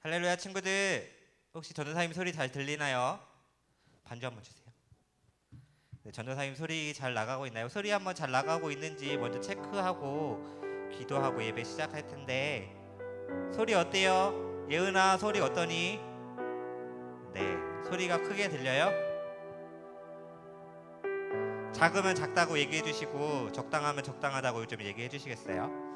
할렐루야 친구들, 혹시 전도사님 소리 잘 들리나요? 반주 한번 주세요. 네, 전도사님 소리 잘 나가고 있나요? 소리 한번 잘 나가고 있는지 먼저 체크하고 기도하고 예배 시작할 텐데 소리 어때요? 예은아 소리 어떠니? 네, 소리가 크게 들려요? 작으면 작다고 얘기해 주시고 적당하면 적당하다고 좀 얘기해 주시겠어요?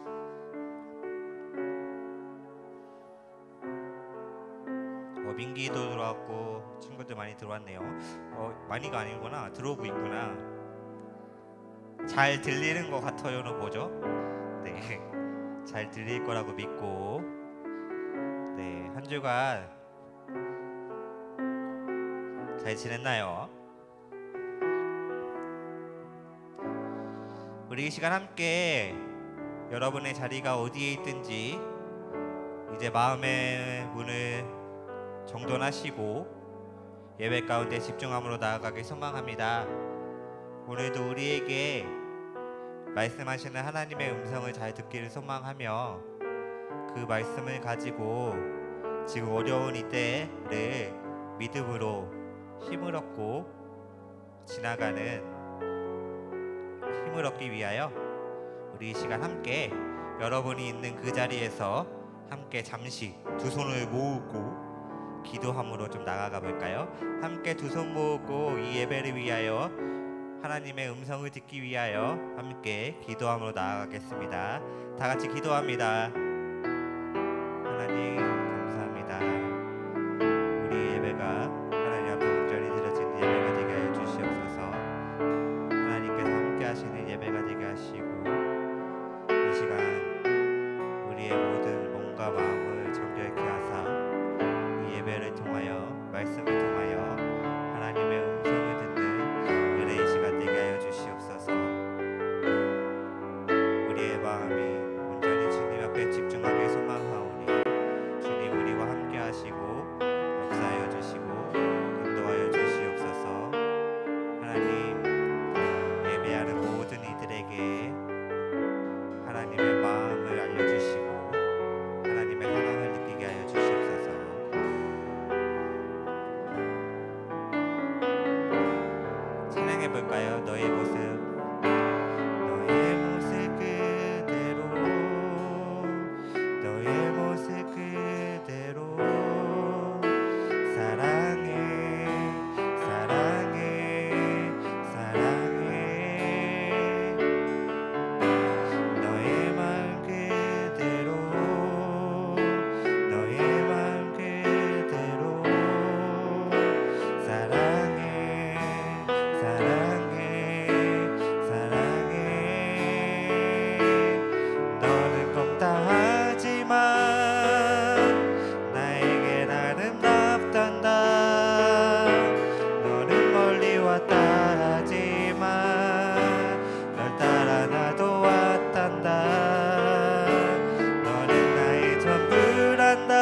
민기도 들어왔고 친구들 많이 들어왔네요. 많이가 아니구나. 들어오고 있구나. 잘 들리는 것 같아요는 뭐죠? 네, 잘 들릴 거라고 믿고 네, 한 주간 잘 지냈나요? 우리 이 시간 함께 여러분의 자리가 어디에 있든지 이제 마음의 문을 정돈하시고 예배 가운데 집중함으로 나아가길 소망합니다. 오늘도 우리에게 말씀하시는 하나님의 음성을 잘 듣기를 소망하며 그 말씀을 가지고 지금 어려운 이때를 믿음으로 힘을 얻고 지나가는 힘을 얻기 위하여 우리 이 시간 함께 여러분이 있는 그 자리에서 함께 잠시 두 손을 모으고 기도함으로 좀 나아가 볼까요? 함께 두 손 모으고 이 예배를 위하여 하나님의 음성을 듣기 위하여 함께 기도함으로 나아가겠습니다. 다 같이 기도합니다. 하나님 감사합니다. 우리 예배가 하나님 앞에 온전히 드려지는 예배가 되게 하여 주시옵소서. 하나님께서 함께 하시는 예배가 되게 하시고 이 시간 우리의 모든 몸과 마음을 정결케 하사 예배를 통하여 말씀을 통하여 하나님의 음성을 듣는 은혜의 시간 되게 하여 주시옵소서. 우리의 마음이 온전히 주님 앞에 집중하게 소망하오니 주님 우리와 함께 하시고 역사하여 주시고 인도하여 주시옵소서. 하나님 예배하는 모든 이들에게 하나님의 마음을 알려주시고 하나님의 사랑을 느끼게 하여 주시옵소서. 해볼까요? 너의 모습 그대로 너의 모습 그대로 사랑해 사랑해 사랑해 너의 마음 그대로 너의 마음 그대로 사랑해 사랑해 사랑해 너는 겁다하지만 나에겐 아름답단다. 너는 멀리 왔다 하지만 널 따라 나도 왔단다. 너는 나의 전부란다.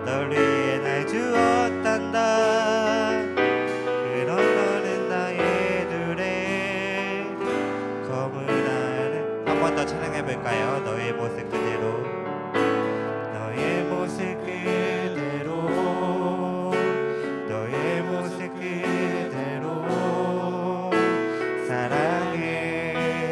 널 위해 날 주었단다. 한 번 더 찬양해볼까요? 너의 모습 그대로 너의 모습 그대로 너의 모습 그대로 사랑해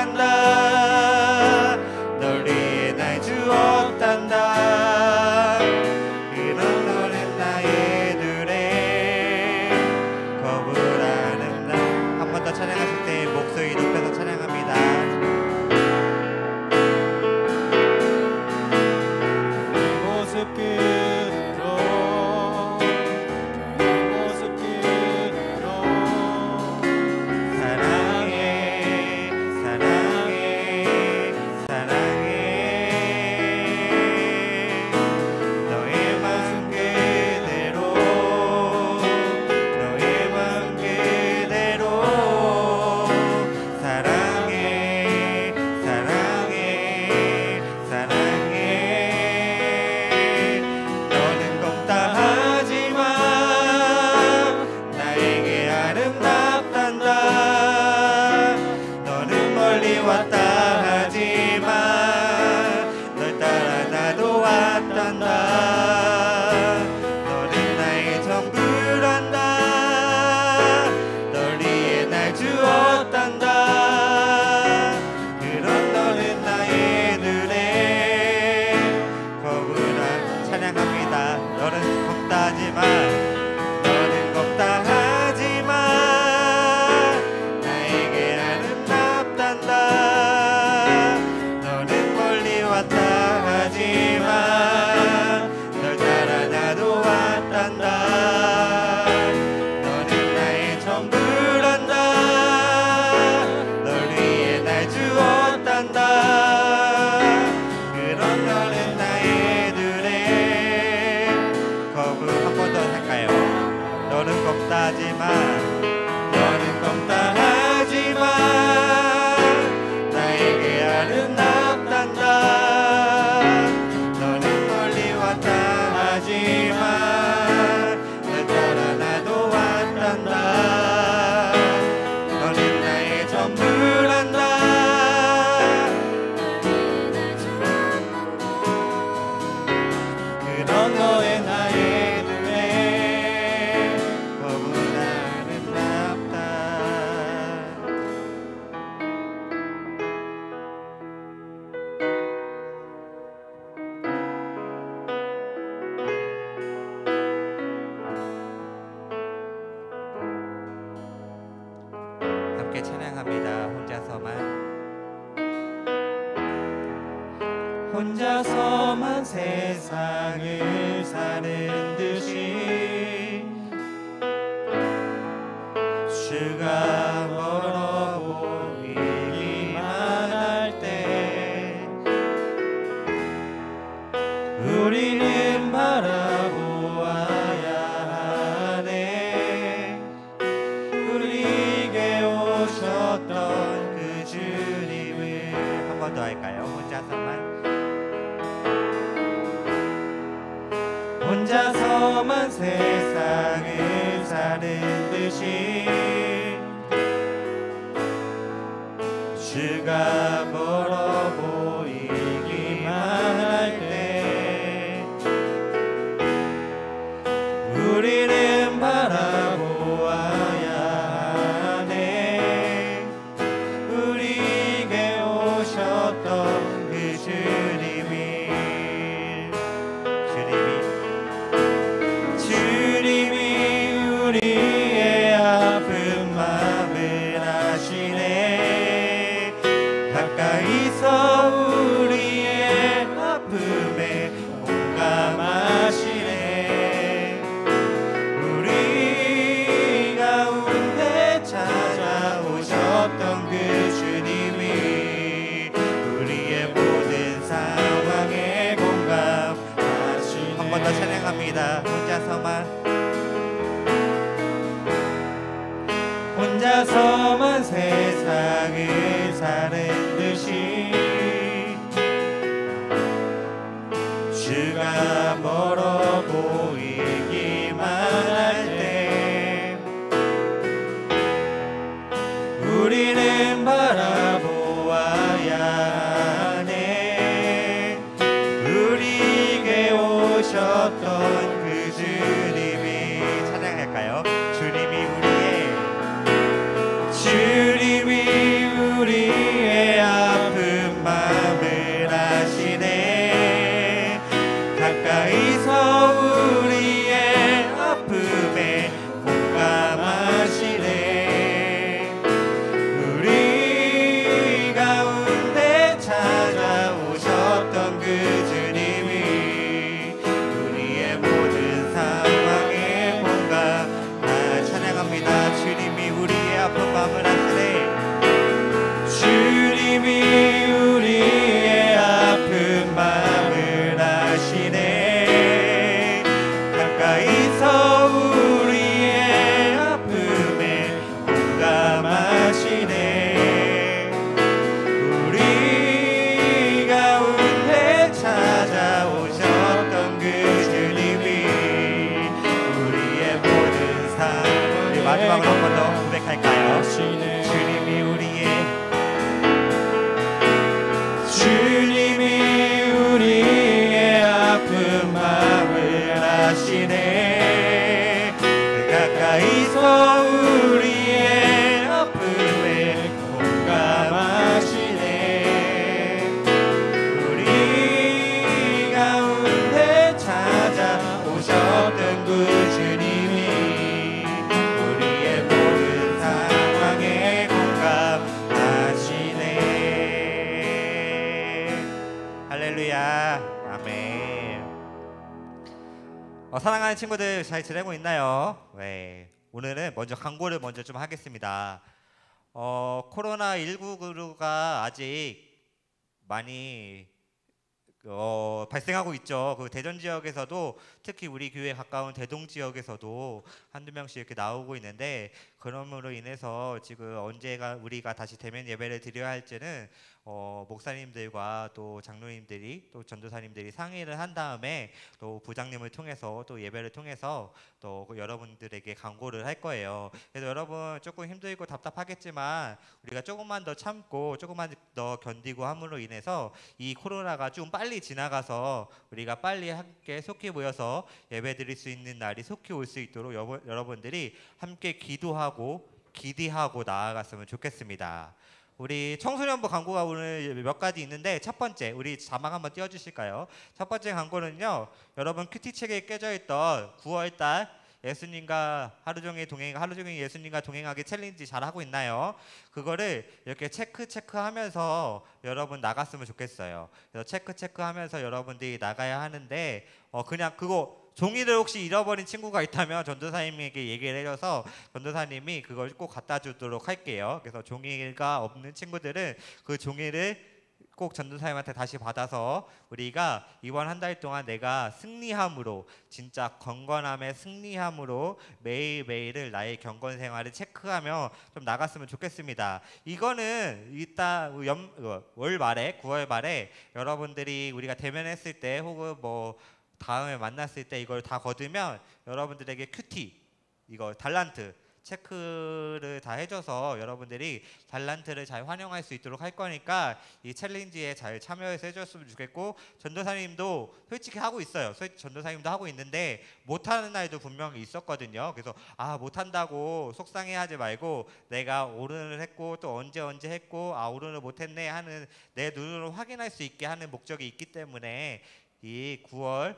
주었단다. 널 위해 날 주었단다. 그런 너는 나의 둘에 거부라는 나. 한 번 더 찬양하실 때 목소리 높여서 찬양합니다. 모습 그대로 모습 그대로 사랑해 사랑해 사랑해 너의 마음 그대로 너의 마음 그대로 사랑해 사랑해 사랑해 너는 겁다 하지마 나에게 아름답단다. 너는 멀리 왔다 하지마 널 따라 나도 왔단다. 너는 나의 전부란다. 널 위해 날 주었단다. 그런 너는 나의 눈에 거부라. 찬양합니다. 너는 겁다 하지마 너는 겁다 하지마 나에게 아름답단다. 너는 멀리 왔다 하지마 널 따라 나도 왔단다. 너는 나의 전부란다. 널 위해 날 주었단다. 그런 너는 나의 눈에 거부. 한 번 더 할까요? 너는 겁다 하지마 너는 겁다 하지마 나에게 아름답단다. 너는 멀리 왔다 하지마 널 따라 나도 왔단다. 너는 나의 전부란다. 그런 너의 나의 눈에 거부는 아름답다. 함께 찬양합니다. 혼자서만 혼자서만 세상을 사는 듯이 주가 멀어 보이기만 할 때 우리는 바라보아야 하네. 우리에게 오셨던 그 주님을. 한 번 더 할까요? 혼자서만 혼자서만 세상을 사는 듯이 주가 멀어 보이기만 할 때 우리는 바라보아야 하네. 우리에게 오셨던 그 주님이 우리의 아픈 마음을 아시네. 가까이서 우리의 아픔에 공감하시네. 우리 가운데 찾아오셨던 그 주님이 우리의 모든 상황에 공감하시네. 한 번 더 찬양합니다. 혼자서만 세상을 사는 듯이 주가 멀어 보이기만 할 때 우리는 바라보아야 하네. 우리에게 오셨던 그 주님이. 찬양할까요? 주님이 우리의 할렐루야. 아멘. 사랑하는 친구들 잘 지내고 있나요? 네. 오늘은 먼저 광고를 먼저 좀 하겠습니다. 코로나19가 아직 많이 발생하고 있죠. 그 대전 지역에서도 특히 우리 교회 가까운 대동 지역에서도 한두 명씩 이렇게 나오고 있는데, 그럼으로 인해서 지금 언제가 우리가 다시 대면 예배를 드려야 할지는 목사님들과 또 장로님들이 또 전도사님들이 상의를 한 다음에 또 부장님을 통해서 또 예배를 통해서 또 여러분들에게 강구를 할 거예요. 그래서 여러분 조금 힘들고 답답하겠지만 우리가 조금만 더 참고 조금만 더 견디고 함으로 인해서 이 코로나가 좀 빨리 지나가서 우리가 빨리 함께 속히 모여서 예배 드릴 수 있는 날이 속히 올 수 있도록 여러분들이 함께 기도하고 기대하고 나아갔으면 좋겠습니다. 우리 청소년부 광고가 오늘 몇 가지 있는데, 첫 번째 우리 자막 한번 띄워주실까요? 첫 번째 광고는요, 여러분 큐티책에 깨져있던 9월달 예수님과 하루 종일 예수님과 동행하기 챌린지 잘 하고 있나요? 그거를 이렇게 체크하면서 여러분 나갔으면 좋겠어요. 그래서 체크하면서 여러분들이 나가야 하는데, 그냥 그거 종이를 혹시 잃어버린 친구가 있다면 전도사님에게 얘기를 해줘서 전도사님이 그걸 꼭 갖다 주도록 할게요. 그래서 종이가 없는 친구들은 그 종이를 꼭 전도사님한테 다시 받아서 우리가 이번 한 달 동안 내가 승리함으로, 진짜 건건함의 승리함으로 매일매일을 나의 경건 생활을 체크하며 좀 나갔으면 좋겠습니다. 이거는 이따 월 말에 9월 말에 여러분들이 우리가 대면했을 때 혹은 뭐 다음에 만났을 때 이걸 다 거두면 여러분들에게 큐티, 이거 달란트 체크를 다 해줘서 여러분들이 달란트를 잘 활용할 수 있도록 할 거니까 이 챌린지에 잘 참여해서 해줬으면 좋겠고, 전도사님도 솔직히 하고 있어요. 전도사님도 하고 있는데 못하는 날도 분명히 있었거든요. 그래서 못한다고 속상해하지 말고, 내가 오른을 했고 또 언제 했고 오른을 못했네 하는 내 눈으로 확인할 수 있게 하는 목적이 있기 때문에 이 9월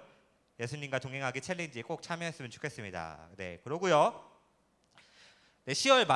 예수님과 동행하기 챌린지에 꼭 참여했으면 좋겠습니다. 네, 그러고요. 네, 10월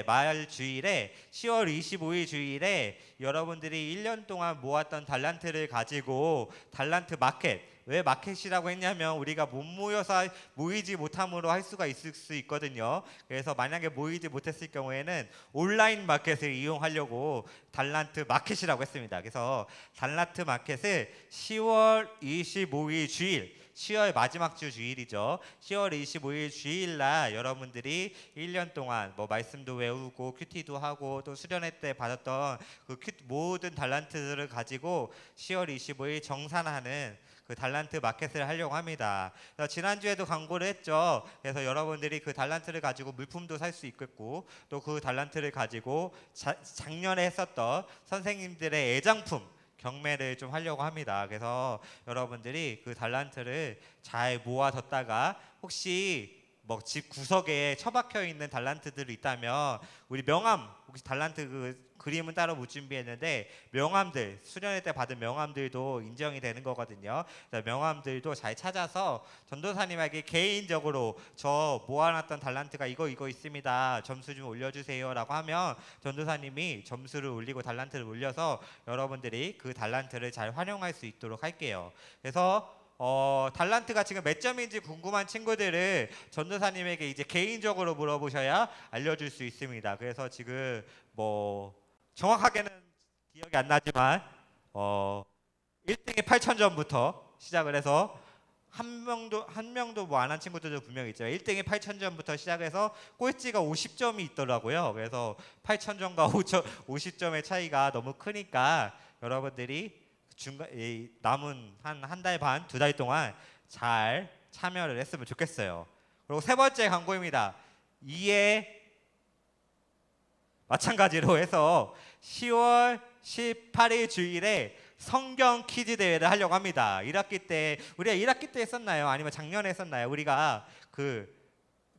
말 주일에 10월 25일 주일에 여러분들이 1년 동안 모았던 달란트를 가지고 달란트 마켓, 왜 마켓이라고 했냐면 우리가 못 모여서 모이지 못함으로 할 수가 있을 수 있거든요. 그래서 만약에 모이지 못했을 경우에는 온라인 마켓을 이용하려고 달란트 마켓이라고 했습니다. 그래서 달란트 마켓을 10월 25일 주일, 10월 마지막 주 주일이죠. 10월 25일 주일날 여러분들이 1년 동안 뭐 말씀도 외우고 큐티도 하고 또 수련회 때 받았던 그 모든 달란트들을 가지고 10월 25일 정산하는 그 달란트 마켓을 하려고 합니다. 지난주에도 광고를 했죠. 그래서 여러분들이 그 달란트를 가지고 물품도 살 수 있겠고, 또 그 달란트를 가지고 작년에 했었던 선생님들의 애장품 경매를 좀 하려고 합니다. 그래서 여러분들이 그 달란트를 잘 모아뒀다가 혹시 뭐 집 구석에 처박혀 있는 달란트들이 있다면 우리 명함, 혹시 달란트 그 그림은 따로 못 준비했는데 명함들, 수련회 때 받은 명함들도 인정이 되는 거거든요. 명함들도 잘 찾아서 전도사님에게 개인적으로 저 모아놨던 달란트가 이거 있습니다, 점수 좀 올려주세요 라고 하면 전도사님이 점수를 올리고 달란트를 올려서 여러분들이 그 달란트를 잘 활용할 수 있도록 할게요. 그래서 달란트가 지금 몇 점인지 궁금한 친구들을 전도사님에게 이제 개인적으로 물어보셔야 알려줄 수 있습니다. 그래서 지금 뭐 정확하게는 기억이 안 나지만 1등이 8,000점부터 시작을 해서 한 명도 뭐 안 한 친구들도 분명히 있죠. 1등이 8,000점부터 시작해서 꼴찌가 50점이 있더라고요. 그래서 8,000점과 50점의 차이가 너무 크니까 여러분들이 남은 한 달 반, 2달 동안 잘 참여를 했으면 좋겠어요. 그리고 세 번째 광고입니다. 이에 마찬가지로 해서 10월 18일 주일에 성경 퀴즈 대회를 하려고 합니다. 1학기 때, 우리가 1학기 때 했었나요? 아니면 작년에 했었나요? 우리가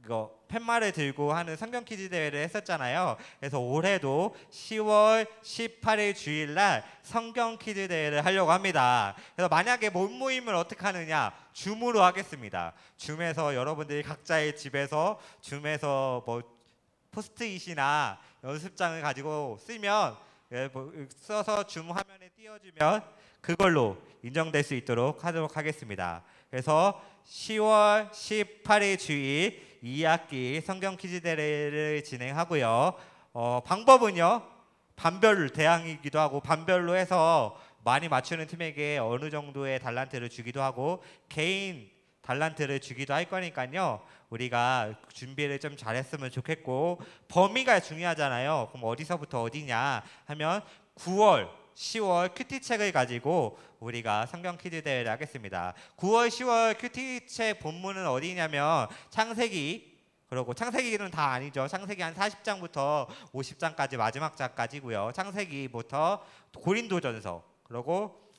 이거 팻말을 들고 하는 성경 퀴즈 대회를 했었잖아요. 그래서 올해도 10월 18일 주일날 성경 퀴즈 대회를 하려고 합니다. 그래서 만약에 못 모임을 어떻게 하느냐? 줌으로 하겠습니다. 줌에서 여러분들이 각자의 집에서 줌에서 뭐 포스트잇이나 연습장을 가지고 쓰면 써서 줌 화면에 띄워주면 그걸로 인정될 수 있도록 하도록 하겠습니다. 그래서 10월 18일 주일 2학기 성경 퀴즈 대회를 진행하고요. 방법은요, 반별 대항이기도 하고 반별로 해서 많이 맞추는 팀에게 어느 정도의 달란트를 주기도 하고 개인 달란트를 주기도 할 거니까요. 우리가 준비를 좀 잘했으면 좋겠고, 범위가 중요하잖아요. 그럼 어디서부터 어디냐 하면 9월 10월 큐티책을 가지고 우리가 성경 퀴즈 대회를 하겠습니다. 9월 10월 큐티책 본문은 어디냐면 창세기, 그리고 창세기는 다 아니죠. 창세기 한 40장부터 50장까지 마지막 장까지고요. 창세기부터 고린도전서, 그리고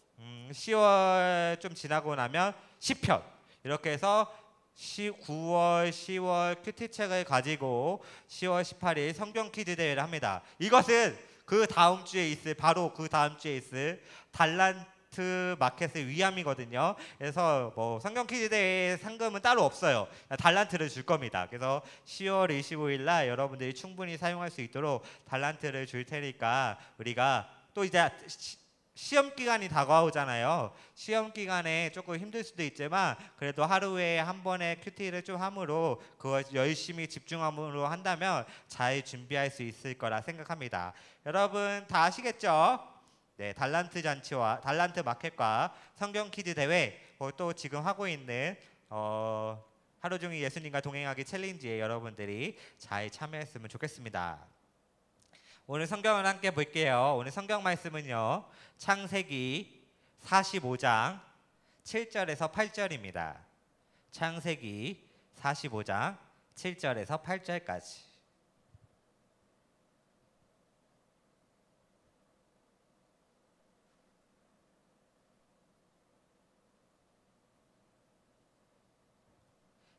10월 좀 지나고 나면 시편, 이렇게 해서 9월 10월 큐티책을 가지고 10월 18일 성경 퀴즈 대회를 합니다. 이것은 그 다음 주에 있을, 바로 그 다음 주에 있을 달란트 마켓을 위함이거든요. 그래서 뭐 성경 퀴즈 대회 상금은 따로 없어요. 달란트를 줄 겁니다. 그래서 10월 25일 날 여러분들이 충분히 사용할 수 있도록 달란트를 줄 테니까, 우리가 또 이제 시험 기간이 다가오잖아요. 시험 기간에 조금 힘들 수도 있지만 그래도 하루에 한 번의 큐티를 좀 함으로 그걸 열심히 집중함으로 한다면 잘 준비할 수 있을 거라 생각합니다. 여러분 다 아시겠죠? 네, 달란트 잔치와 달란트 마켓과 성경 퀴즈 대회, 또 지금 하고 있는 하루 종일 예수님과 동행하기 챌린지에 여러분들이 잘 참여했으면 좋겠습니다. 오늘 성경을 함께 볼게요. 오늘 성경 말씀은요, 창세기 45장 7절에서 8절입니다. 창세기 45장 7절에서 8절까지.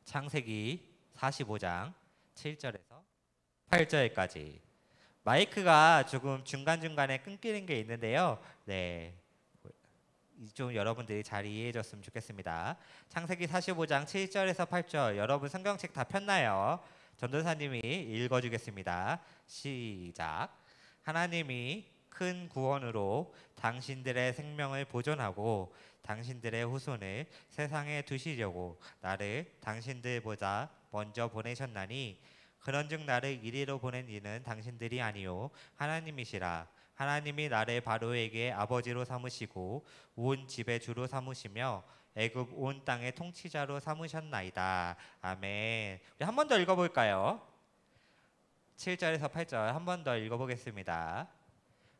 창세기 45장 7절에서 8절까지. 마이크가 조금 중간중간에 끊기는 게 있는데요. 네, 좀 여러분들이 잘 이해해 줬으면 좋겠습니다. 창세기 45장 7절에서 8절, 여러분 성경책 다 폈나요? 전도사님이 읽어주겠습니다. 시작. 하나님이 큰 구원으로 당신들의 생명을 보존하고 당신들의 후손을 세상에 두시려고 나를 당신들보다 먼저 보내셨나니, 그런즉 나를 이리로 보낸 이는 당신들이 아니요 하나님이시라. 하나님이 나를 바로에게 아버지로 삼으시고 온 집의 주로 삼으시며 애굽 온 땅의 통치자로 삼으셨나이다. 아멘. 우리 한 번 더 읽어볼까요? 7절에서 8절 한 번 더 읽어보겠습니다.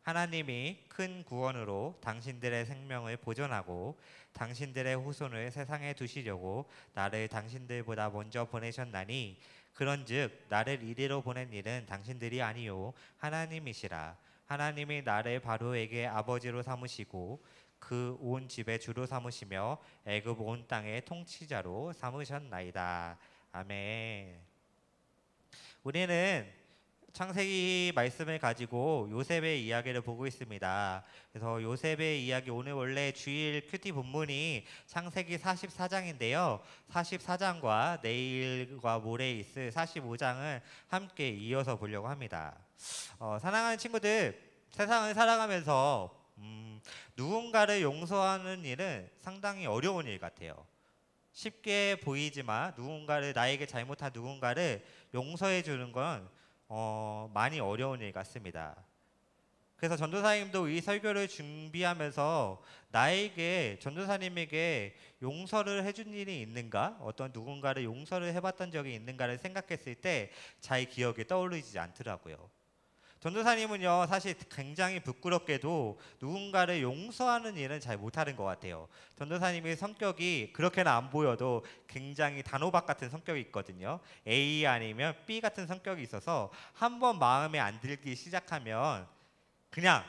하나님이 큰 구원으로 당신들의 생명을 보존하고 당신들의 후손을 세상에 두시려고 나를 당신들보다 먼저 보내셨나니, 그런즉 나를 이리로 보낸 일은 당신들이 아니요 하나님이시라. 하나님이 나를 바로에게 아버지로 삼으시고 그 온 집의 주로 삼으시며 애굽 온 땅의 통치자로 삼으셨나이다. 아멘. 우리는 창세기 말씀을 가지고 요셉의 이야기를 보고 있습니다. 그래서 요셉의 이야기, 오늘 원래 주일 큐티 본문이 창세기 44장인데요. 44장과 내일과 모레 있을 45장을 함께 이어서 보려고 합니다. 사랑하는 친구들, 세상을 살아가면서 누군가를 용서하는 일은 상당히 어려운 일 같아요. 쉽게 보이지만 나에게 잘못한 누군가를 용서해 주는 건 많이 어려운 일 같습니다. 그래서 전도사님도 이 설교를 준비하면서 나에게, 전도사님에게 용서를 해준 일이 있는가, 어떤 누군가를 용서를 해봤던 적이 있는가를 생각했을 때 잘 기억에 떠오르지 않더라고요. 전도사님은요, 사실 굉장히 부끄럽게도 누군가를 용서하는 일은 잘 못하는 것 같아요. 전도사님의 성격이 그렇게는 안 보여도 굉장히 단호박 같은 성격이 있거든요. A 아니면 B 같은 성격이 있어서 한번 마음에 안 들기 시작하면 그냥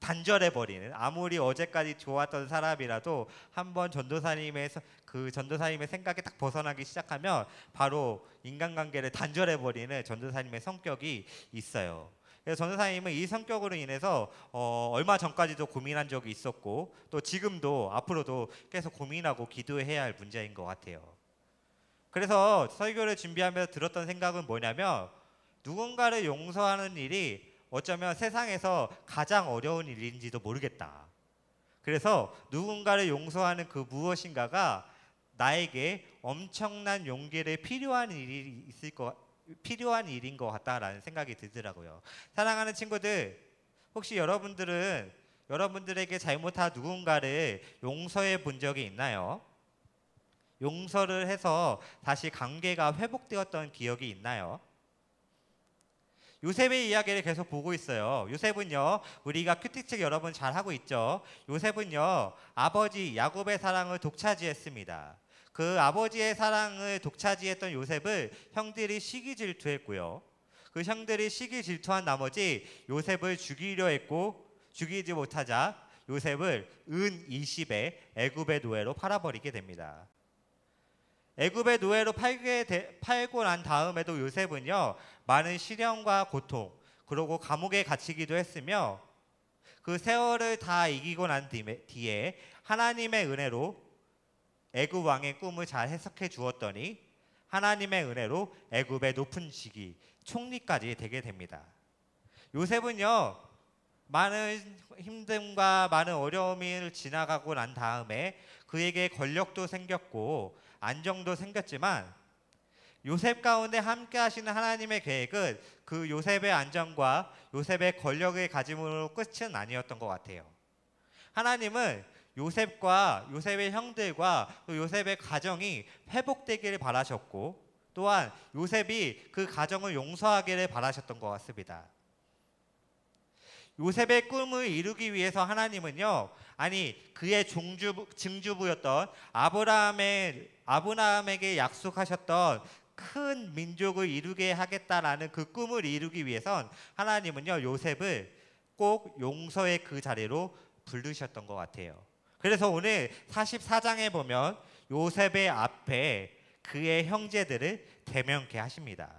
단절해버리는, 아무리 어제까지 좋았던 사람이라도 한번 전도사님의 생각에 딱 벗어나기 시작하면 바로 인간관계를 단절해버리는 전도사님의 성격이 있어요. 그래서 전도사님은 이 성격으로 인해서 얼마 전까지도 고민한 적이 있었고, 또 지금도 앞으로도 계속 고민하고 기도해야 할 문제인 것 같아요. 그래서 설교를 준비하면서 들었던 생각은 뭐냐면, 누군가를 용서하는 일이 어쩌면 세상에서 가장 어려운 일인지도 모르겠다. 그래서 누군가를 용서하는 그 무엇인가가 나에게 엄청난 용기를 필요한 일인 것 같다라는 생각이 들더라고요. 사랑하는 친구들, 혹시 여러분들에게 잘못한 누군가를 용서해 본 적이 있나요? 용서를 해서 다시 관계가 회복되었던 기억이 있나요? 요셉의 이야기를 계속 보고 있어요. 요셉은요, 우리가 큐티책 여러분 잘 하고 있죠. 요셉은요, 아버지 야곱의 사랑을 독차지했습니다. 그 아버지의 사랑을 독차지했던 요셉을 형들이 시기 질투했고요. 그 형들이 시기 질투한 나머지 요셉을 죽이려 했고, 죽이지 못하자 요셉을 은 20에 애굽의 노예로 팔아버리게 됩니다. 애굽의 노예로 팔고 난 다음에도 요셉은요, 많은 시련과 고통, 그리고 감옥에 갇히기도 했으며, 그 세월을 다 이기고 난 뒤에 하나님의 은혜로 애굽 왕의 꿈을 잘 해석해 주었더니 하나님의 은혜로 애굽의 높은 직위, 총리까지 되게 됩니다. 요셉은요, 많은 힘듦과 많은 어려움을 지나가고 난 다음에 그에게 권력도 생겼고 안정도 생겼지만, 요셉 가운데 함께 하시는 하나님의 계획은 그 요셉의 안정과 요셉의 권력의 가짐으로 끝은 아니었던 것 같아요. 하나님은 요셉과 요셉의 형들과 또 요셉의 가정이 회복되기를 바라셨고, 또한 요셉이 그 가정을 용서하기를 바라셨던 것 같습니다. 요셉의 꿈을 이루기 위해서 하나님은요, 그의 증주부였던 아브라함에게 약속하셨던 큰 민족을 이루게 하겠다라는 그 꿈을 이루기 위해선 하나님은요, 요셉을 꼭 용서의 그 자리로 부르셨던 것 같아요. 그래서 오늘 44장에 보면 요셉의 앞에 그의 형제들을 대면케 하십니다.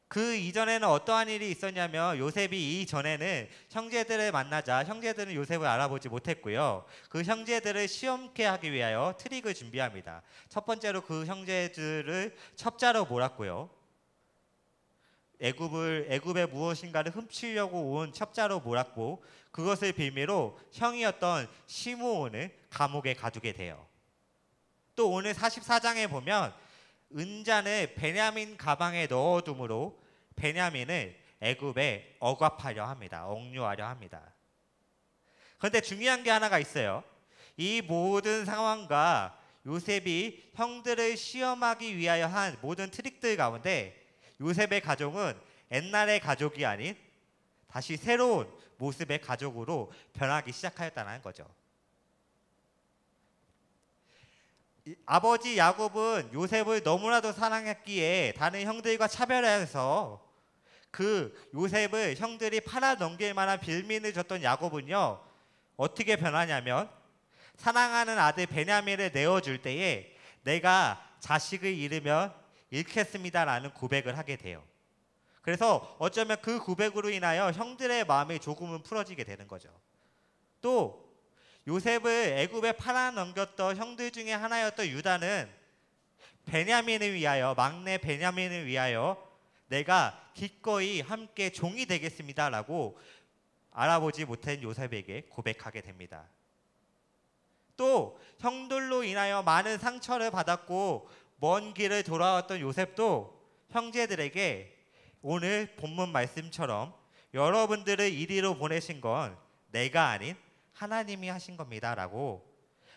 그 이전에는 어떠한 일이 있었냐면, 요셉이 이전에는 형제들을 만나자 형제들은 요셉을 알아보지 못했고요. 그 형제들을 시험케 하기 위하여 트릭을 준비합니다. 첫 번째로 그 형제들을 첩자로 몰았고요. 애굽의 무엇인가를 훔치려고 온 첩자로 몰았고, 그것을 빌미로 형이었던 시므온을 감옥에 가두게 돼요. 또 오늘 44장에 보면 은잔을 베냐민 가방에 넣어둠으로 베냐민을 애굽에 억압하려 합니다. 억류하려 합니다. 그런데 중요한 게 하나가 있어요. 이 모든 상황과 요셉이 형들을 시험하기 위하여 한 모든 트릭들 가운데 요셉의 가족은 옛날의 가족이 아닌 다시 새로운 모습의 가족으로 변하기 시작하였다는 거죠. 아버지 야곱은 요셉을 너무나도 사랑했기에 다른 형들과 차별해서 그 요셉을 형들이 팔아넘길 만한 빌미를 줬던 야곱은요, 어떻게 변하냐면 사랑하는 아들 베냐민을 내어줄 때에 내가 자식을 잃으면 잃겠습니다라는 고백을 하게 돼요. 그래서 어쩌면 그 고백으로 인하여 형들의 마음이 조금은 풀어지게 되는 거죠. 또 요셉을 애굽에 팔아넘겼던 형들 중에 하나였던 유다는 베냐민을 위하여, 막내 베냐민을 위하여 내가 기꺼이 함께 종이 되겠습니다라고 알아보지 못한 요셉에게 고백하게 됩니다. 또 형들로 인하여 많은 상처를 받았고 먼 길을 돌아왔던 요셉도 형제들에게 오늘 본문 말씀처럼 여러분들을 이리로 보내신 건 내가 아닌 하나님이 하신 겁니다 라고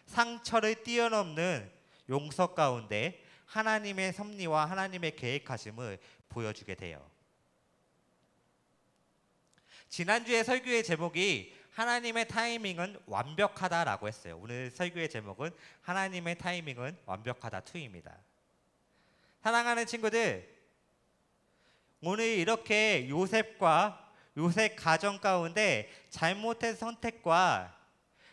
상처를 뛰어넘는 용서 가운데 하나님의 섭리와 하나님의 계획하심을 보여주게 돼요. 지난주에 설교의 제목이 하나님의 타이밍은 완벽하다라고 했어요. 오늘 설교의 제목은 하나님의 타이밍은 완벽하다 2입니다. 사랑하는 친구들, 오늘 이렇게 요셉과 요셉 가정 가운데 잘못된 선택과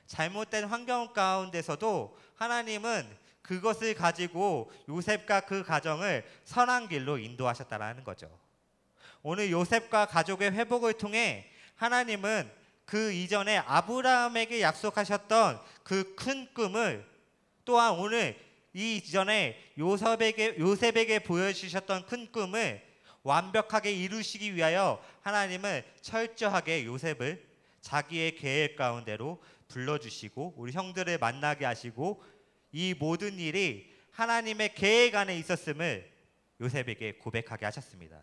잘못된 환경 가운데서도 하나님은 그것을 가지고 요셉과 그 가정을 선한 길로 인도하셨다는 거죠. 오늘 요셉과 가족의 회복을 통해 하나님은 그 이전에 아브라함에게 약속하셨던 그 큰 꿈을 또한 오늘 이 이전에 요셉에게 보여주셨던 큰 꿈을 완벽하게 이루시기 위하여 하나님은 철저하게 요셉을 자기의 계획 가운데로 불러주시고 우리 형들을 만나게 하시고 이 모든 일이 하나님의 계획 안에 있었음을 요셉에게 고백하게 하셨습니다.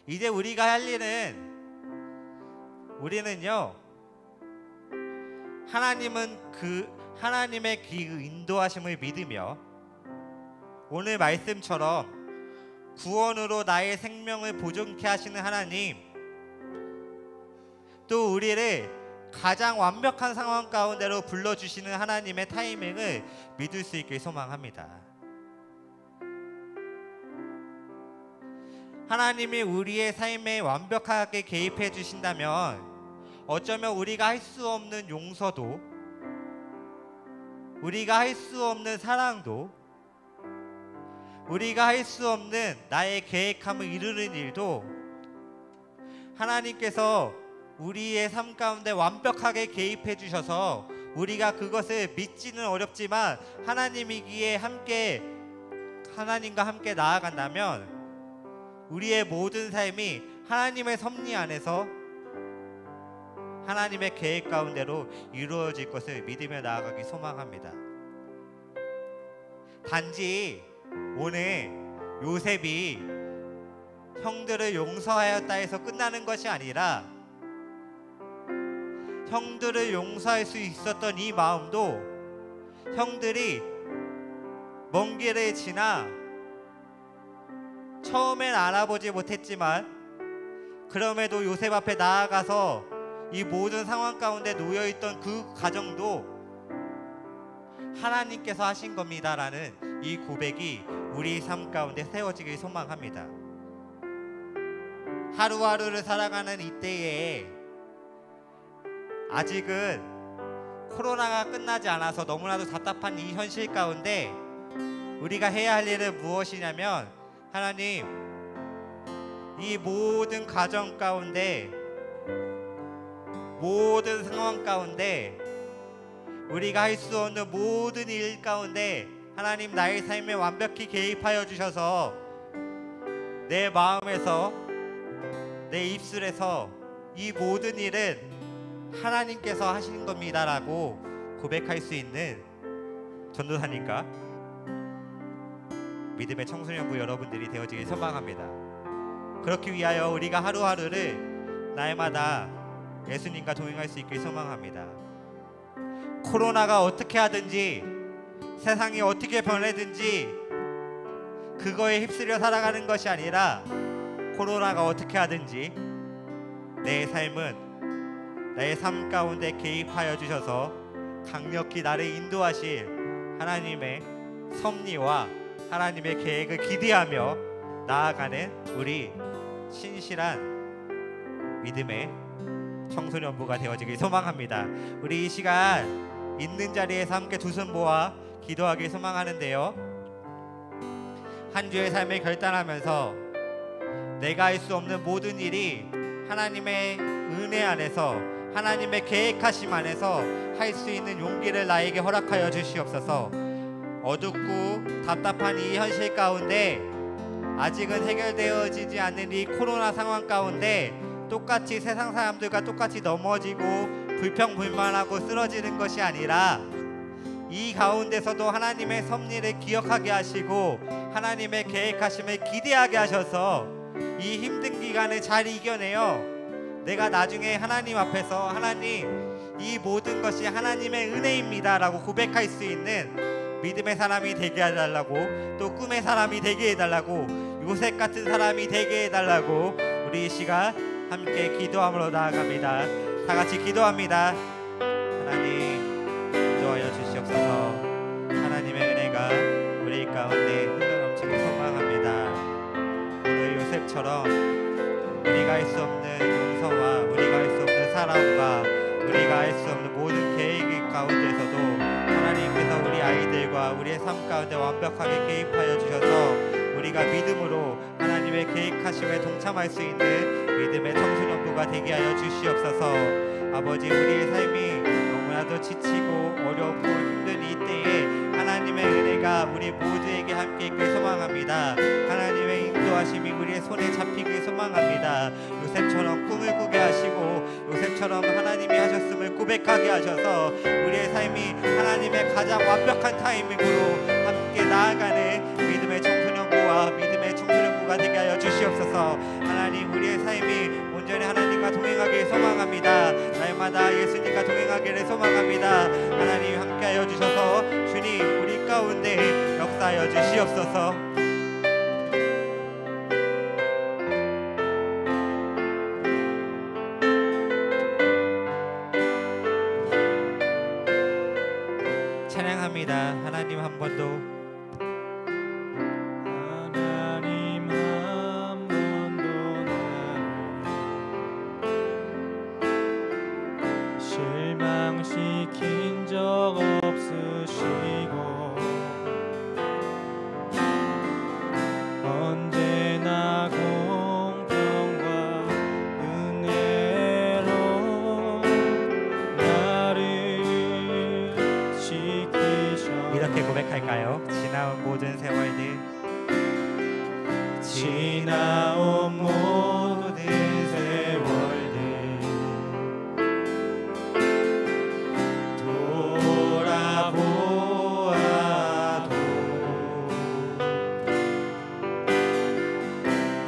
이제 우리가 할 일은 우리는요 하나님의 그 인도하심을 믿으며 오늘 말씀처럼 구원으로 나의 생명을 보존케 하시는 하나님, 또 우리를 가장 완벽한 상황 가운데로 불러주시는 하나님의 타이밍을 믿을 수 있길 소망합니다. 하나님이 우리의 삶에 완벽하게 개입해 주신다면 어쩌면 우리가 할 수 없는 용서도, 우리가 할 수 없는 사랑도, 우리가 할 수 없는 나의 계획함을 이루는 일도 하나님께서 우리의 삶 가운데 완벽하게 개입해 주셔서 우리가 그것을 믿지는 어렵지만 하나님이기에 하나님과 함께 나아간다면 우리의 모든 삶이 하나님의 섭리 안에서 하나님의 계획 가운데로 이루어질 것을 믿으며 나아가기 소망합니다. 단지 오늘 요셉이 형들을 용서하였다 해서 끝나는 것이 아니라 형들을 용서할 수 있었던 이 마음도 형들이 먼 길을 지나 처음엔 알아보지 못했지만 그럼에도 요셉 앞에 나아가서 이 모든 상황 가운데 놓여있던 그 가정도 하나님께서 하신 겁니다라는 이 고백이 우리 삶 가운데 세워지길 소망합니다. 하루하루를 살아가는 이때에 아직은 코로나가 끝나지 않아서 너무나도 답답한 이 현실 가운데 우리가 해야 할 일은 무엇이냐면 하나님, 이 모든 가정 가운데 모든 상황 가운데 우리가 할 수 없는 모든 일 가운데 하나님 나의 삶에 완벽히 개입하여 주셔서 내 마음에서 내 입술에서 이 모든 일은 하나님께서 하신 겁니다라고 고백할 수 있는 전도사님과 믿음의 청소년부 여러분들이 되어지길 소망합니다. 그렇기 위하여 우리가 하루하루를 날마다 예수님과 동행할 수 있길 소망합니다. 코로나가 어떻게 하든지 세상이 어떻게 변하든지 그거에 휩쓸려 살아가는 것이 아니라 코로나가 어떻게 하든지 내 삶은 나의 삶 가운데 개입하여 주셔서 강력히 나를 인도하실 하나님의 섭리와 하나님의 계획을 기대하며 나아가는 우리 신실한 믿음의 청소년부가 되어지길 소망합니다. 우리 이 시간 있는 자리에서 함께 두 손 모아 기도하길 소망하는데요, 한 주의 삶을 결단하면서 내가 할 수 없는 모든 일이 하나님의 은혜 안에서 하나님의 계획하심 안에서 할 수 있는 용기를 나에게 허락하여 주시옵소서. 어둡고 답답한 이 현실 가운데 아직은 해결되어지지 않는 이 코로나 상황 가운데 똑같이 세상 사람들과 똑같이 넘어지고 불평불만하고 쓰러지는 것이 아니라 이 가운데서도 하나님의 섭리를 기억하게 하시고 하나님의 계획하심을 기대하게 하셔서 이 힘든 기간을 잘 이겨내어 내가 나중에 하나님 앞에서 하나님, 이 모든 것이 하나님의 은혜입니다 라고 고백할 수 있는 믿음의 사람이 되게 해달라고, 또 꿈의 사람이 되게 해달라고, 요셉 같은 사람이 되게 해달라고 우리 이 시간 함께 기도함으로 나아갑니다. 다 같이 기도합니다. 하나님, 인도하여 주시옵소서. 하나님의 은혜가 우리 가운데 흘러넘치길 소망합니다. 오늘 요셉처럼 우리가 할 수 없는 용서와 우리가 할 수 없는 사랑과 우리가 할 수 없는 모든 계획 가운데서도 하나님께서 우리 아이들과 우리의 삶 가운데 완벽하게 개입하여 주셔서 우리가 믿음으로 하나님의 계획하심에 동참할 수 있는 믿음의 청소년부가 되게 하여 주시옵소서. 아버지, 우리의 삶이 너무나 너무나도 지치고 어렵고 힘든 이때에 하나님의 은혜가 우리 모두에게 함께 있길 소망합니다. 하나님의 인도하심이 우리의 손에 잡히길 소망합니다. 요셉처럼 꿈을 꾸게 하시고 요셉처럼 하나님이 하셨음을 고백하게 하셔서 우리의 삶이 하나님의 가장 완벽한 타이밍으로 함께 나아가는 믿음의 청소년부와 믿음의 청소년부가 되게 하여 주시옵소서. 하나님, 우리의 삶이 온전히 하나님과 동행하기를 소망합니다. 날마다 예수님과 동행하기를 소망합니다. 하나님 함께하여 주셔서 주님 우리 가운데 역사하여 주시옵소서. 찬양합니다. 하나님 한 번 더. 실망시킨 적 없으시고 언제나 공평과 은혜로 나를 지키셔. 이렇게 고백할까요? 지나온 모든 세월들, 지나온 모든 세월들 돌아보아도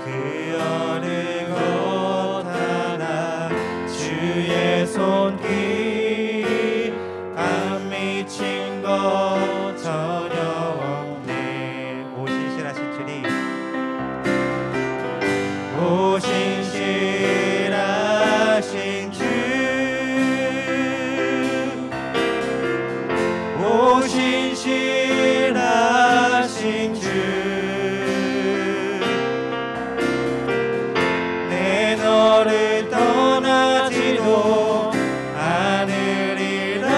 그 어느 것 하나 주의 손길 안 미친 것 전혀 없네. 오 신실하신 주님, 오 신실하신 주, 오 신실하신 주, 내 너를 떠나지도 않으리라,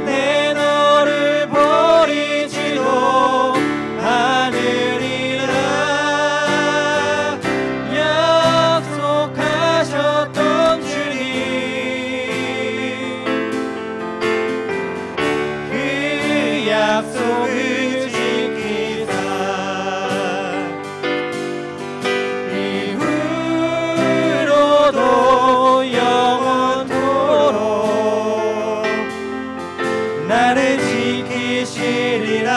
내 너를 버리지도 않으리라 약속하셨던 주님, 그 약속을 지키사 이후로도 영원토록 나를 지키시리라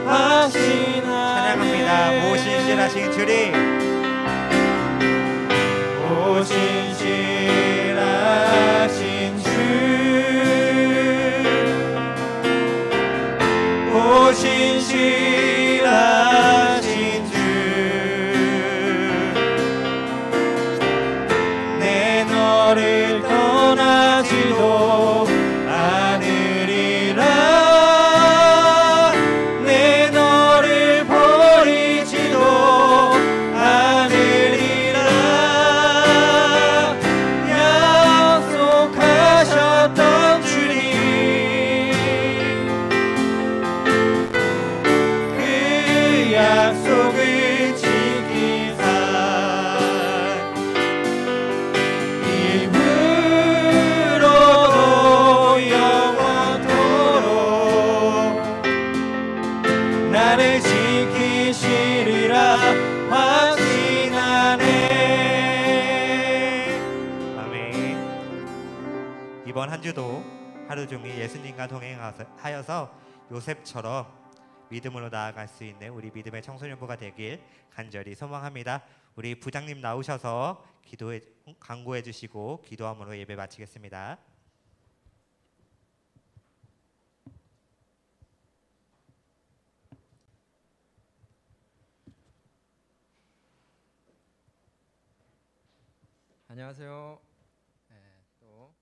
하시나. 찬양합니다. 오 신실하신 주님, 오 신실하신 주, 오 신실하신 주, 내 너를 떠나지도 않으리라, 내 너를 버리지도 않으리라 약속하셨던 주님, 그 약속을 지키사 이후로도 영원토록 나를 지키시리라 확신하네. 아멘. 이번 한 주도 하루 종일 예수님과 동행하여서 요셉처럼 믿음으로 나아갈 수 있는 우리 믿음의 청소년부가 되길 간절히 소망합니다. 우리 부장님 나오셔서 강구해 주시고 기도함으로 예배 마치겠습니다. 안녕하세요. 또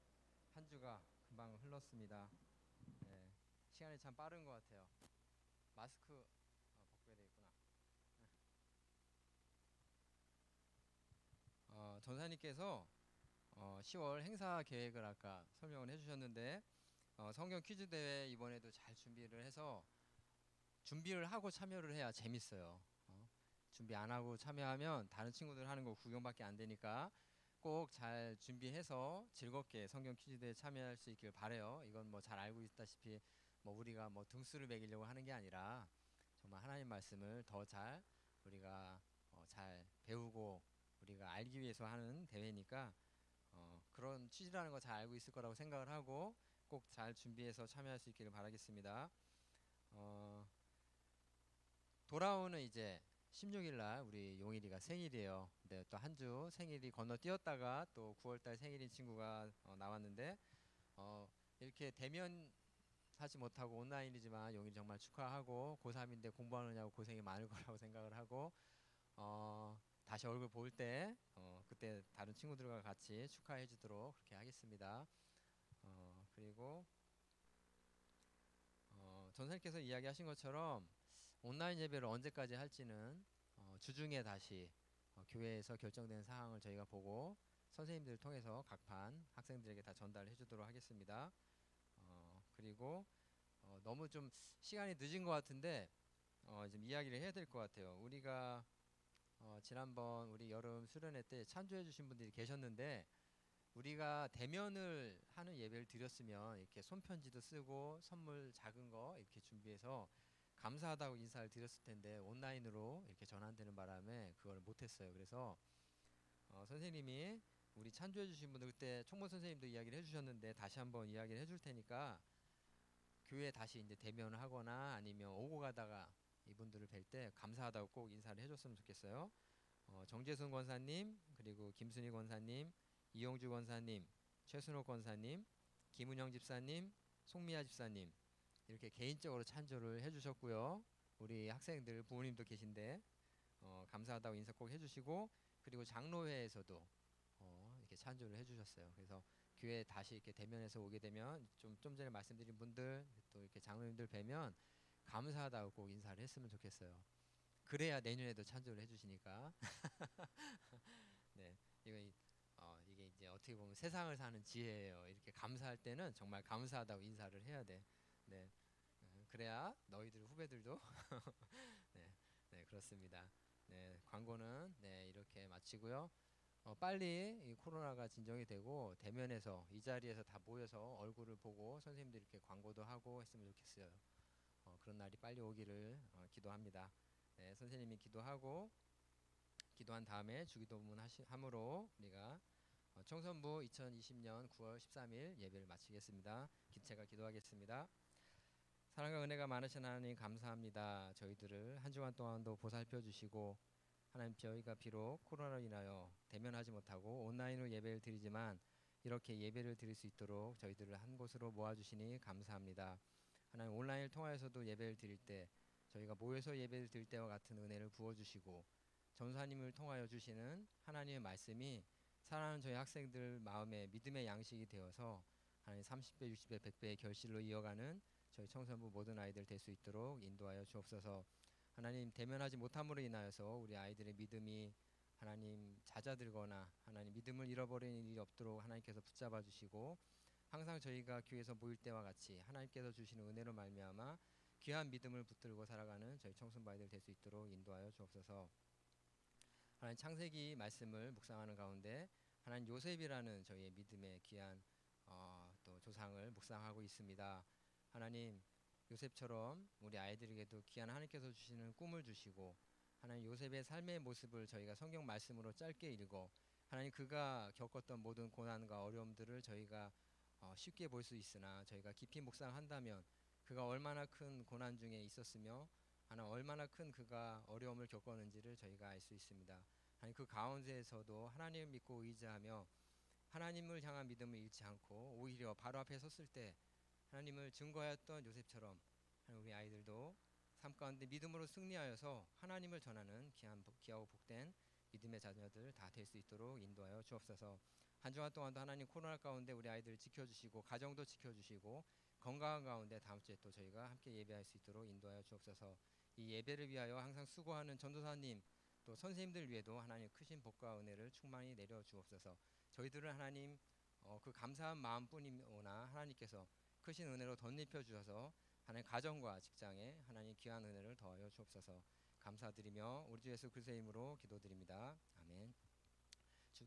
한 주가 금방 흘렀습니다. 시간이 참 빠른 것 같아요. 마스크 벗겨야 되겠구나. 전사님께서 10월 행사 계획을 아까 설명을 해주셨는데 성경 퀴즈 대회 이번에도 잘 준비를 해서 준비를 하고 참여를 해야 재밌어요. 준비 안 하고 참여하면 다른 친구들 하는 거 구경밖에 안 되니까 꼭 잘 준비해서 즐겁게 성경 퀴즈 대회에 참여할 수 있길 바래요. 이건 뭐 잘 알고 있다시피 뭐 우리가 뭐 등수를 매기려고 하는 게 아니라 정말 하나님 말씀을 더 잘 우리가 잘 배우고 우리가 알기 위해서 하는 대회니까 그런 취지라는 거 잘 알고 있을 거라고 생각을 하고 꼭 잘 준비해서 참여할 수 있기를 바라겠습니다. 어, 돌아오는 이제 16일 날 우리 용일이가 생일이에요. 네, 또 한 주 생일이 건너뛰었다가 또 9월달 생일인 친구가 나왔는데 이렇게 대면 하지 못하고 온라인이지만 용일이 정말 축하하고 고3인데 공부하느냐고 고생이 많을 거라고 생각을 하고 다시 얼굴 볼 때 그때 다른 친구들과 같이 축하해 주도록 그렇게 하겠습니다. 그리고 전사님께서 이야기하신 것처럼 온라인 예배를 언제까지 할지는 주중에 다시 교회에서 결정된 사항을 저희가 보고 선생님들을 통해서 각 반 학생들에게 다 전달해 주도록 하겠습니다. 그리고 너무 좀 시간이 늦은 것 같은데 좀 이야기를 해야 될 것 같아요. 우리가 지난번 우리 여름 수련회 때 찬조해 주신 분들이 계셨는데 우리가 대면을 하는 예배를 드렸으면 이렇게 손편지도 쓰고 선물 작은 거 이렇게 준비해서 감사하다고 인사를 드렸을 텐데 온라인으로 이렇게 전환되는 바람에 그걸 못했어요. 그래서 선생님이 우리 찬조해 주신 분들 그때 총무 선생님도 이야기를 해주셨는데 다시 한번 이야기를 해줄 테니까 교회 다시 이제 대면을 하거나 아니면 오고 가다가 이분들을 뵐 때 감사하다고 꼭 인사를 해줬으면 좋겠어요. 정재순 권사님 그리고 김순희 권사님 이용주 권사님 최순호 권사님 김은영 집사님 송미아 집사님 이렇게 개인적으로 찬조를 해주셨고요. 우리 학생들 부모님도 계신데 감사하다고 인사 꼭 해주시고 그리고 장로회에서도 이렇게 찬조를 해주셨어요. 그래서 교회 다시 이렇게 대면해서 오게 되면 좀 전에 말씀드린 분들 또 이렇게 장로님들 뵈면 감사하다고 꼭 인사를 했으면 좋겠어요. 그래야 내년에도 찬조를 해주시니까. 네, 이게 이제 어떻게 보면 세상을 사는 지혜예요. 이렇게 감사할 때는 정말 감사하다고 인사를 해야 돼. 네, 그래야 너희들 후배들도 네, 네 그렇습니다. 네, 광고는 네 이렇게 마치고요. 빨리 이 코로나가 진정이 되고 대면에서 이 자리에서 다 모여서 얼굴을 보고 선생님들 이렇게 광고도 하고 했으면 좋겠어요. 그런 날이 빨리 오기를 기도합니다. 네, 선생님이 기도하고 기도한 다음에 주기도문 함으로 우리가 청선부 2020년 9월 13일 예배를 마치겠습니다. 제가 기도하겠습니다. 사랑과 은혜가 많으신 하나님 감사합니다. 저희들을 한 주간 동안도 보살펴 주시고 하나님 저희가 비록 코로나로 인하여 대면하지 못하고 온라인으로 예배를 드리지만 이렇게 예배를 드릴 수 있도록 저희들을 한 곳으로 모아주시니 감사합니다. 하나님 온라인을 통하여서도 예배를 드릴 때 저희가 모여서 예배를 드릴 때와 같은 은혜를 부어주시고 전사님을 통하여 주시는 하나님의 말씀이 사랑하는 저희 학생들 마음에 믿음의 양식이 되어서 하나님 30배, 60배, 100배의 결실로 이어가는 저희 청소년부 모든 아이들 될 수 있도록 인도하여 주옵소서. 하나님 대면하지 못함으로 인하여서 우리 아이들의 믿음이 하나님 잦아들거나 하나님 믿음을 잃어버리는 일이 없도록 하나님께서 붙잡아 주시고 항상 저희가 교회에서 모일 때와 같이 하나님께서 주시는 은혜로 말미암아 귀한 믿음을 붙들고 살아가는 저희 청소년부 아이들 될 수 있도록 인도하여 주옵소서. 하나님 창세기 말씀을 묵상하는 가운데 하나님 요셉이라는 저희의 믿음의 귀한 또 조상을 묵상하고 있습니다. 하나님 요셉처럼 우리 아이들에게도 귀한 하나님께서 주시는 꿈을 주시고 하나님 요셉의 삶의 모습을 저희가 성경 말씀으로 짧게 읽어 하나님 그가 겪었던 모든 고난과 어려움들을 저희가 쉽게 볼 수 있으나 저희가 깊이 묵상한다면 그가 얼마나 큰 고난 중에 있었으며 하나님 얼마나 큰 그가 어려움을 겪었는지를 저희가 알 수 있습니다. 하나님 그 가운데에서도 하나님을 믿고 의지하며 하나님을 향한 믿음을 잃지 않고 오히려 바로 앞에 섰을 때 하나님을 증거하였던 요셉처럼 우리 아이들도 삶 가운데 믿음으로 승리하여서 하나님을 전하는 귀하고 복된 믿음의 자녀들 다 될 수 있도록 인도하여 주옵소서. 한 주간 동안도 하나님 코로나 가운데 우리 아이들을 지켜주시고 가정도 지켜주시고 건강한 가운데 다음 주에 또 저희가 함께 예배할 수 있도록 인도하여 주옵소서. 이 예배를 위하여 항상 수고하는 전도사님 또 선생님들 위에도 하나님 크신 복과 은혜를 충만히 내려 주옵소서. 저희들은 하나님 그 감사한 마음뿐이오나 하나님께서 크신 은혜로 덧입혀 주셔서 하나님 가정과 직장에 하나님 귀한 은혜를 더하여 주옵소서. 감사드리며 우리 주 예수 그리스도의 이름으로 기도드립니다. 아멘.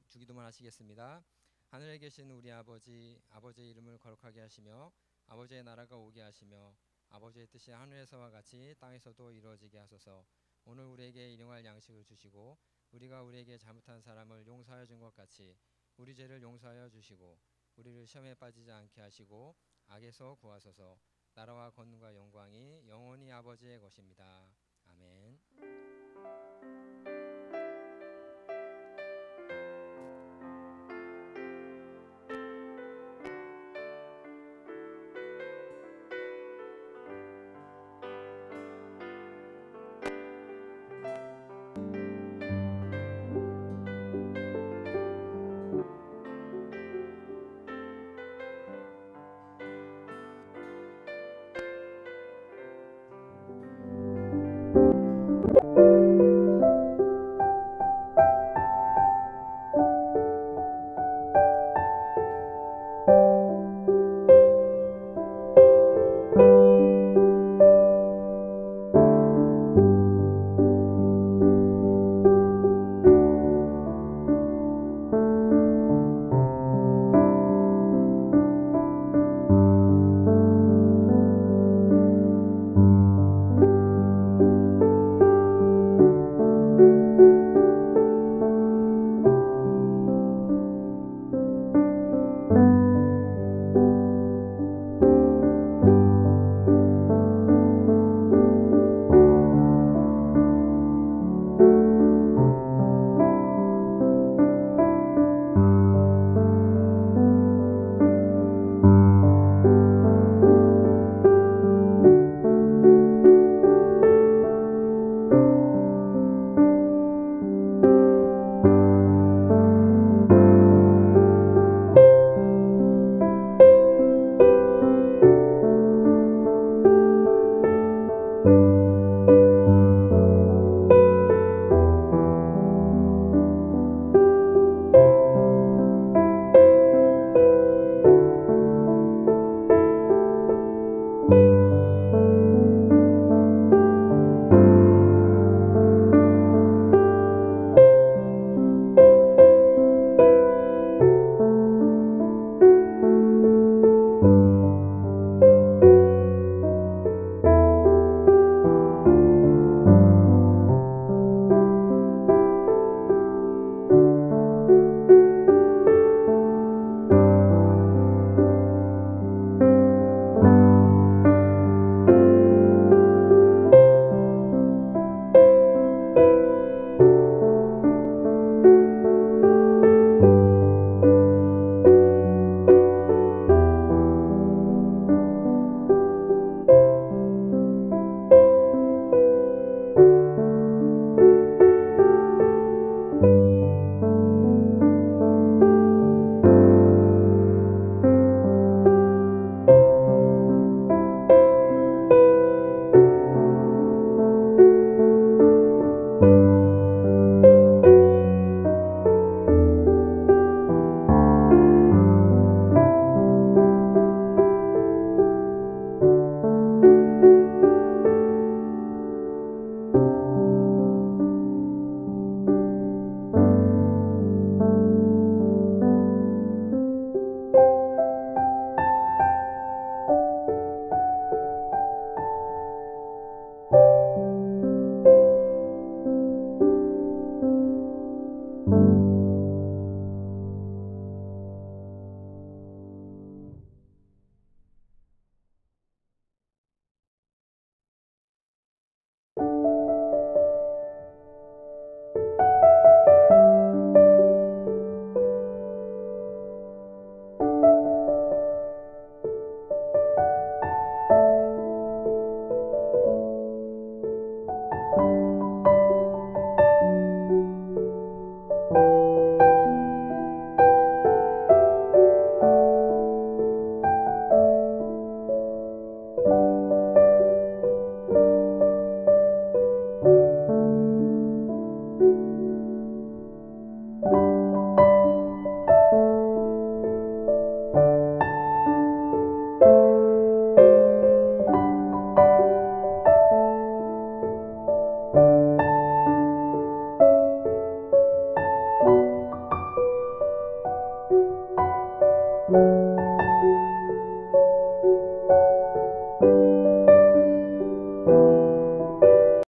주기도만 하시겠습니다. 하늘에 계신 우리 아버지, 아버지의 이름을 거룩하게 하시며 아버지의 나라가 오게 하시며 아버지의 뜻이 하늘에서와 같이 땅에서도 이루어지게 하소서. 오늘 우리에게 일용할 양식을 주시고 우리가 우리에게 잘못한 사람을 용서하여 준 것 같이 우리 죄를 용서하여 주시고 우리를 시험에 빠지지 않게 하시고 악에서 구하소서. 나라와 권능과 영광이 영원히 아버지의 것입니다. 아멘.